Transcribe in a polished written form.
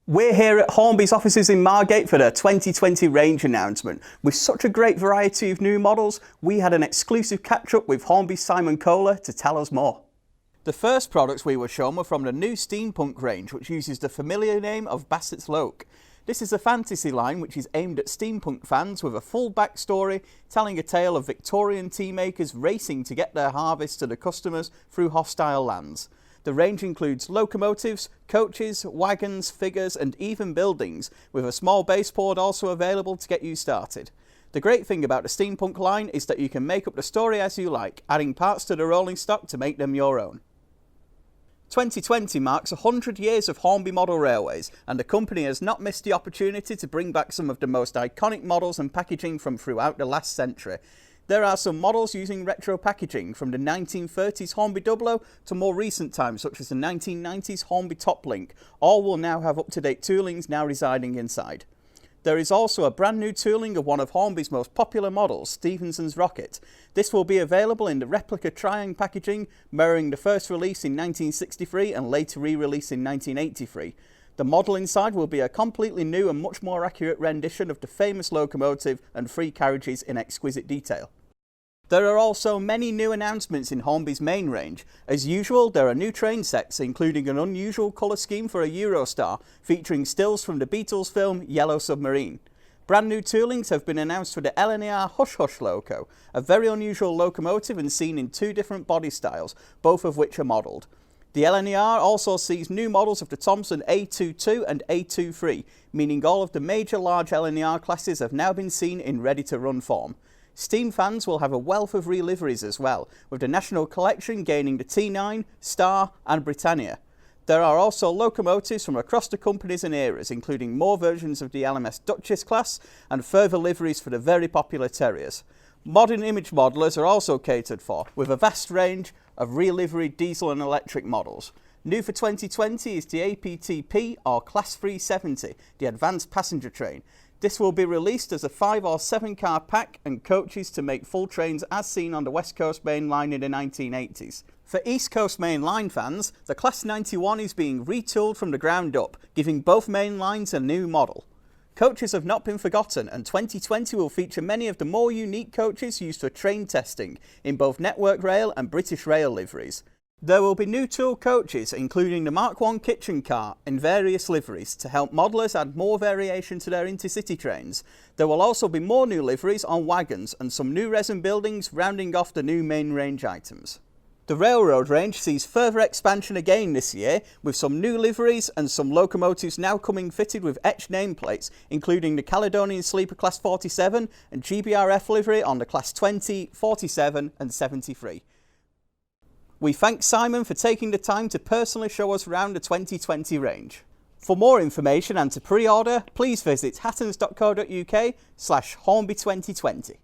We're here at Hornby's offices in Margate for their 2020 range announcement. With such a great variety of new models, we had an exclusive catch-up with Hornby's Simon Kohler to tell us more. The first products we were shown were from the new Steampunk range, which uses the familiar name of Bassett's Loke. This is a fantasy line which is aimed at steampunk fans with a full backstory, telling a tale of Victorian tea makers racing to get their harvest to the customers through hostile lands. The range includes locomotives, coaches, wagons, figures and even buildings, with a small baseboard also available to get you started. The great thing about the Steampunk line is that you can make up the story as you like, adding parts to the rolling stock to make them your own. 2020 marks 100 years of Hornby Model Railways, and the company has not missed the opportunity to bring back some of the most iconic models and packaging from throughout the last century. There are some models using retro packaging, from the 1930s Hornby Doublo to more recent times such as the 1990s Hornby Top Link. All will now have up-to-date toolings now residing inside. There is also a brand new tooling of one of Hornby's most popular models, Stephenson's Rocket. This will be available in the replica Triang packaging, mirroring the first release in 1963 and later re-release in 1983. The model inside will be a completely new and much more accurate rendition of the famous locomotive and three carriages in exquisite detail. There are also many new announcements in Hornby's main range. As usual, there are new train sets, including an unusual colour scheme for a Eurostar, featuring stills from the Beatles film Yellow Submarine. Brand new toolings have been announced for the LNER Hush Hush Loco, a very unusual locomotive and seen in two different body styles, both of which are modelled. The LNER also sees new models of the Thomson A22 and A23, meaning all of the major large LNER classes have now been seen in ready-to-run form. Steam fans will have a wealth of reliveries as well, with the National Collection gaining the T9, Star and Britannia. There are also locomotives from across the companies and eras, including more versions of the LMS Duchess class and further liveries for the very popular Terriers. Modern image modelers are also catered for, with a vast range of reliveried diesel and electric models. New for 2020 is the APTP or Class 370, the Advanced Passenger Train. This will be released as a 5 or 7 car pack and coaches to make full trains as seen on the West Coast Main Line in the 1980s. For East Coast Main Line fans, the Class 91 is being retooled from the ground up, giving both main lines a new model. Coaches have not been forgotten, and 2020 will feature many of the more unique coaches used for train testing in both Network Rail and British Rail liveries. There will be new tool coaches, including the Mark I kitchen car in various liveries, to help modellers add more variation to their intercity trains. There will also be more new liveries on wagons and some new resin buildings rounding off the new main range items. The railroad range sees further expansion again this year, with some new liveries and some locomotives now coming fitted with etched nameplates, including the Caledonian Sleeper Class 47 and GBRF livery on the Class 20, 47 and 73. We thank Simon for taking the time to personally show us around the 2020 range. For more information and to pre-order, please visit hattons.co.uk/Hornby2020.